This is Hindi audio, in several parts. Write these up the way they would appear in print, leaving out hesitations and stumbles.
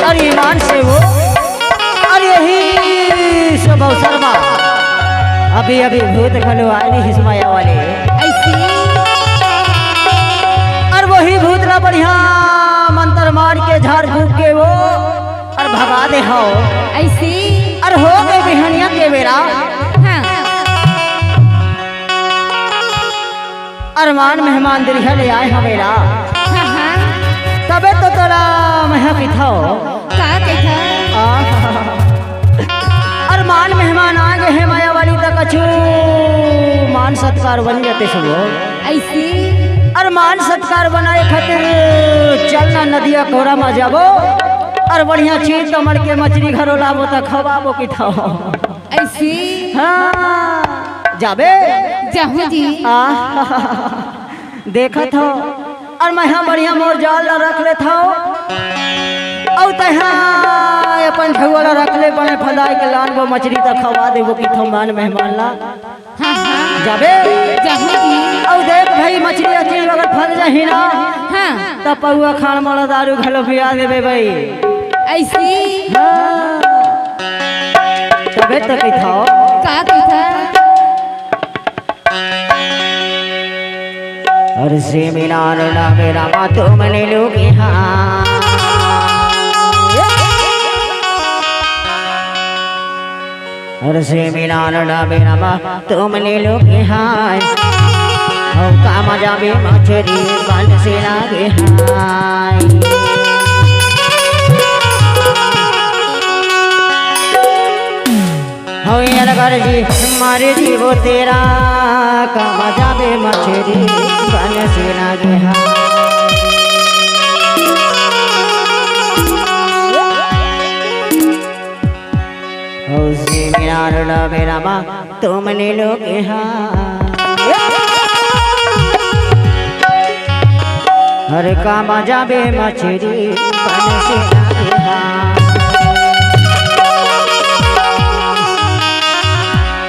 अरे ईमान से वो अरे यही सब अवसर बा अभी अभी भूत खलो आए हिस्माया वाले ऐसे और वही भूत ला बढ़िया मंत्र मार के झाड़ फूक के वो और भगा दे हो ऐसे और हो गए बिहनिया के बेरा हाँ अरमान मेहमान दिरिया ले आए हमेरा हाँ हाँ तबे तो तोरा मह पिथो का कहता अरमान मेहमान आ गए हैं माया वाली तक अछु मान सत्कार बन जाते सब ऐसे अरमान सत्कार बनाए खातिर चलना नदिया कोरा में जाबो और बढ़िया चीज कमर के मछली घरों लाबो तक खवाबो की था ऐसे हाँ जाबे जाहू जी देखत हो और मैं यहाँ बढ़िया मोर जाल रख ले था और तहाँ अपन ढुआला रख ले बने फदाई के लान वो मछली तक खवा देबो की थो मान मेहमान ला हाँ हाँ जाबे जाहू जी और देख भाई मछली अच्छी अगर फल जाही ना हाँ तब पौआ खान मारा दारू घलो पिया देबे भाई ऐसे हाँ तबे तो की था का कहता और से मिलान ना मेरा बातों मने लोगे हाँ और से मिलान ना मेरा बातों मने लोगे हाँ और का मजा भी मछरी बन से लागे हाँ हो यार घर जी मारे जी वो तेरा का मजा बे मछरी बन से लागे हाँ हो से मेरा माँ तुमने लोगे हाँ हर का मजा बे मछरी बन से लागे हाँ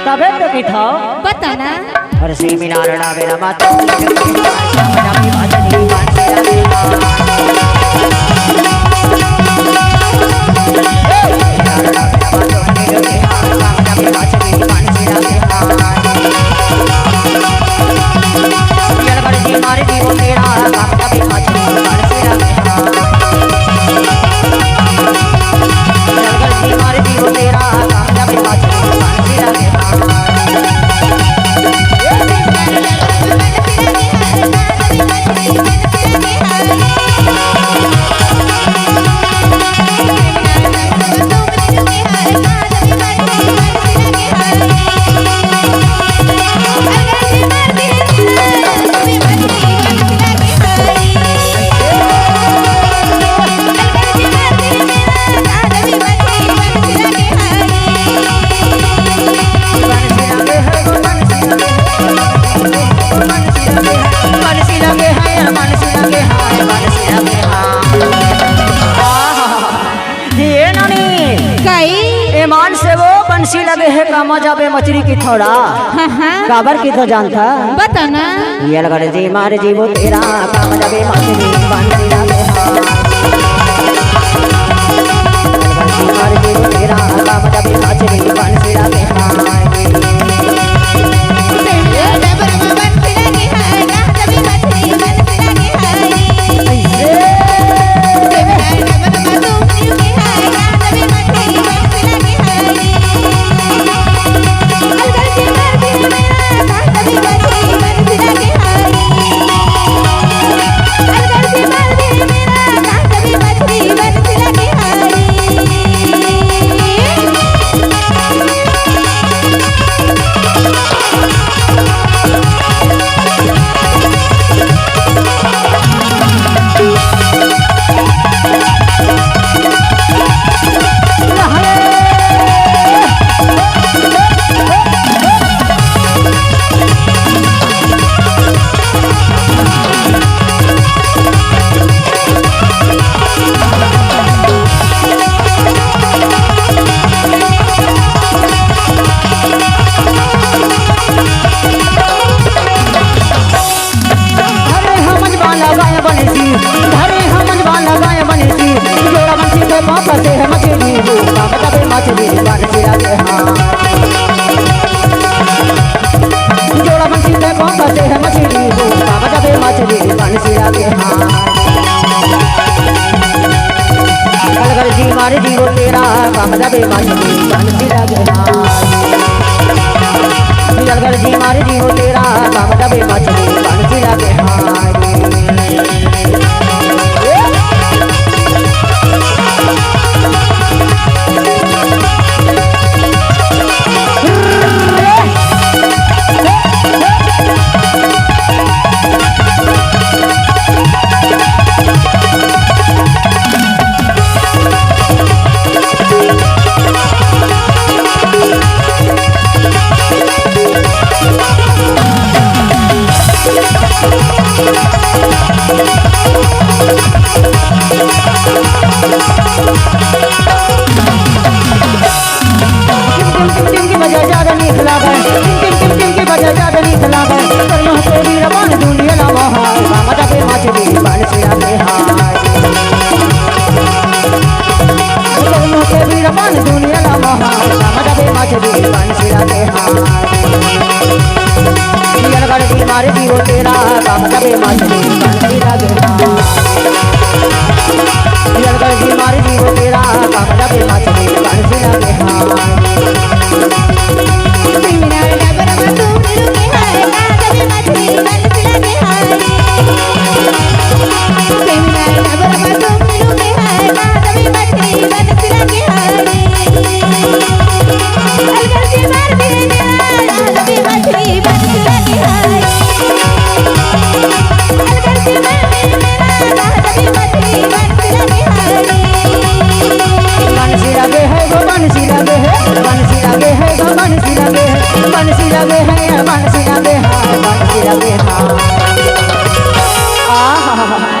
तबे तो की था बताना हर से मिलान ना मेरा बात मजा बे मछरी बन से लागे मारे जीवो तेरा काम कभी मछली बन से लागे मारे जीवो तेरा काम कभी मछली बन से लागे ईमान से वो बंसी लगे है का मजा बे मछली की थोड़ा हाँ हाँ काबर की तो जानता बताना ये लगा जी मारे जी वो तेरा का मजा बे मछली बंसी लगे मारे जी वो तेरा का मजा बे मछली बंसी लगे अलगर से मार दे मारे जीवो तेरा काम दबे मछली बंसी लगे पियलगढ़ जी मारे जीवो तेरा काम दबे मछली बंसी लगे मारे जीवो तेरा काम दबे मछली बंसी लगे पियलगढ़ जी मारे जीवो तेरा काम दबे मछली बंसी लगे बंसी लगे हैं